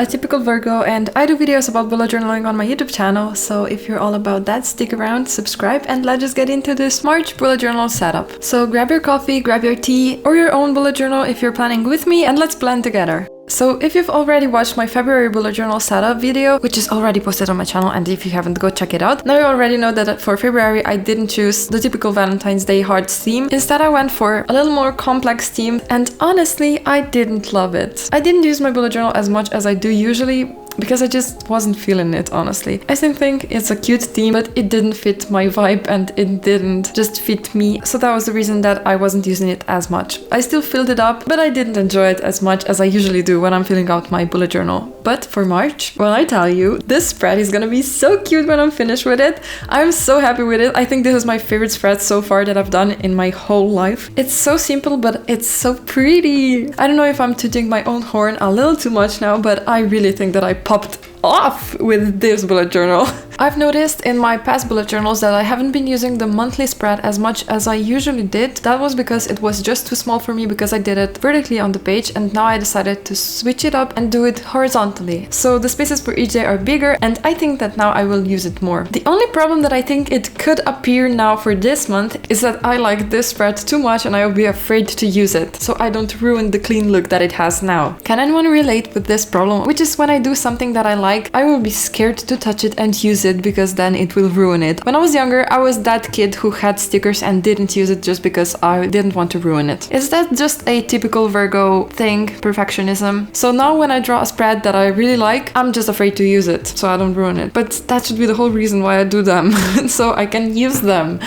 a typical Virgo and I do videos about bullet journaling on my YouTube channel, so if you're all about that, stick around, subscribe, and let's just get into this March bullet journal setup. So grab your coffee, grab your tea, or your own bullet journal if you're planning with me, and let's plan together. So if you've already watched my February bullet journal setup video, which is already posted on my channel, and if you haven't, go check it out. Now you already know that for February I didn't choose the typical Valentine's Day hearts theme. Instead I went for a little more complex theme, and honestly I didn't love it. I didn't use my bullet journal as much as I do usually, because I just wasn't feeling it, honestly. I still think it's a cute theme, but it didn't fit my vibe and it didn't just fit me, so that was the reason that I wasn't using it as much. I still filled it up, but I didn't enjoy it as much as I usually do when I'm filling out my bullet journal. But for March, well, I tell you, this spread is gonna be so cute when I'm finished with it. I'm so happy with it. I think this is my favorite spread so far that I've done in my whole life. It's so simple, but it's so pretty. I don't know if I'm tooting my own horn a little too much now, but I really think that I popped off with this bullet journal. I've noticed in my past bullet journals that I haven't been using the monthly spread as much as I usually did. That was because it was just too small for me because I did it vertically on the page, and now I decided to switch it up and do it horizontally. So the spaces for each day are bigger, and I think that now I will use it more. The only problem that I think it could appear now for this month is that I like this spread too much and I will be afraid to use it, so I don't ruin the clean look that it has now. Can anyone relate with this problem? Which is when I do something that I like, I will be scared to touch it and use it because then it will ruin it. When I was younger, I was that kid who had stickers and didn't use it just because I didn't want to ruin it. Is that just a typical Virgo thing, perfectionism? So now when I draw a spread that I really like, I'm just afraid to use it so I don't ruin it. But that should be the whole reason why I do them, so I can use them.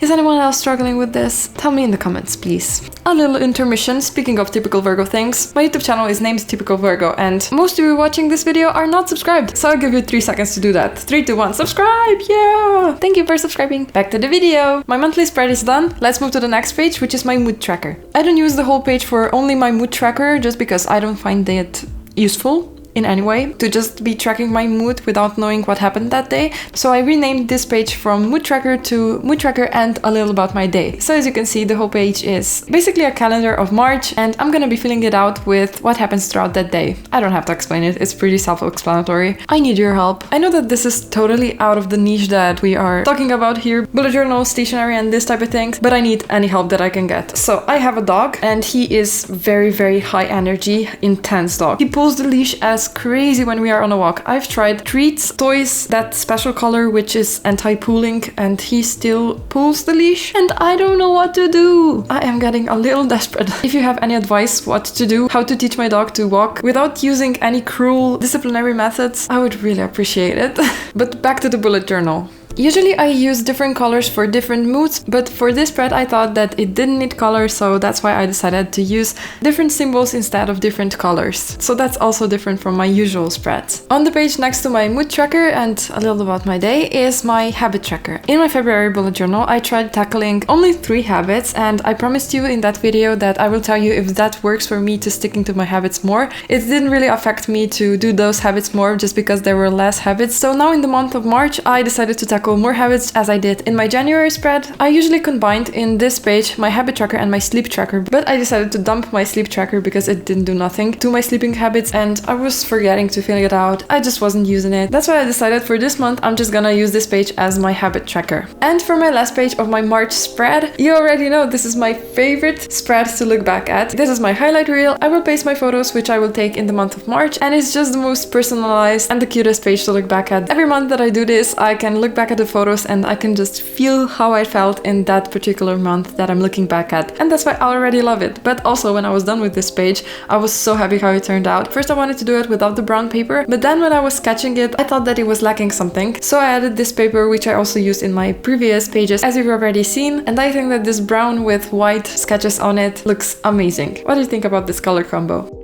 Is anyone else struggling with this? Tell me in the comments, please. A little intermission. Speaking of typical Virgo things, my YouTube channel is named Typical Virgo, and most of you watching this video are not subscribed, so I'll give you 3 seconds to do that. 3, 2, 1, subscribe! Yeah! Thank you for subscribing. Back to the video. My monthly spread is done. Let's move to the next page, which is my mood tracker. I don't use the whole page for only my mood tracker just because I don't find it useful in any way to just be tracking my mood without knowing what happened that day. So I renamed this page from mood tracker to mood tracker and a little about my day. So as you can see, the whole page is basically a calendar of March, and I'm gonna be filling it out with what happens throughout that day. I don't have to explain it, it's pretty self-explanatory. I need your help. I know that this is totally out of the niche that we are talking about here, bullet journal, stationery, and this type of things, but I need any help that I can get. So I have a dog, and he is very high energy, intense dog. He pulls the leash as crazy when we are on a walk. I've tried treats, toys, that special color which is anti-pulling, and he still pulls the leash, and I don't know what to do. I am getting a little desperate. If you have any advice what to do, how to teach my dog to walk without using any cruel disciplinary methods, I would really appreciate it. But back to the bullet journal. Usually I use different colors for different moods, but for this spread I thought that it didn't need color, so that's why I decided to use different symbols instead of different colors. So that's also different from my usual spreads. On the page next to my mood tracker and a little about my day is my habit tracker. In my February bullet journal I tried tackling only 3 habits, and I promised you in that video that I will tell you if that works for me to sticking to my habits more. It didn't really affect me to do those habits more just because there were less habits, so now in the month of March I decided to tackle more habits as I did in my January spread. I usually combined in this page my habit tracker and my sleep tracker, but I decided to dump my sleep tracker because it didn't do nothing to my sleeping habits and I was forgetting to fill it out. I just wasn't using it. That's why I decided for this month I'm just gonna use this page as my habit tracker. And for my last page of my March spread, you already know this is my favorite spread to look back at. This is my highlight reel. I will paste my photos which I will take in the month of March, and it's just the most personalized and the cutest page to look back at. Every month that I do this I can look back at the photos and I can just feel how I felt in that particular month that I'm looking back at, and that's why I already love it. But also when I was done with this page I was so happy how it turned out. First I wanted to do it without the brown paper, but then when I was sketching it I thought that it was lacking something, so I added this paper which I also used in my previous pages as you've already seen, and I think that this brown with white sketches on it looks amazing. What do you think about this color combo?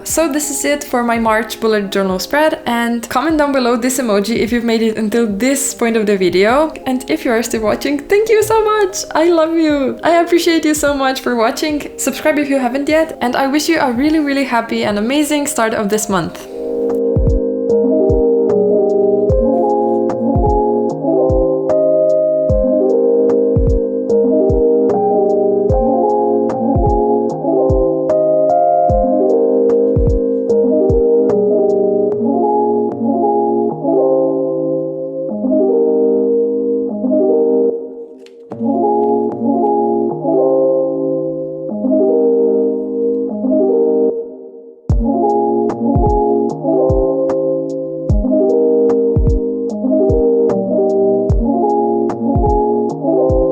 So this is it for my March bullet journal spread, and comment down below this emoji if you've made it until this point of the video, and if you are still watching, thank you so much! I love you! I appreciate you so much for watching. Subscribe if you haven't yet, and I wish you a really happy and amazing start of this month.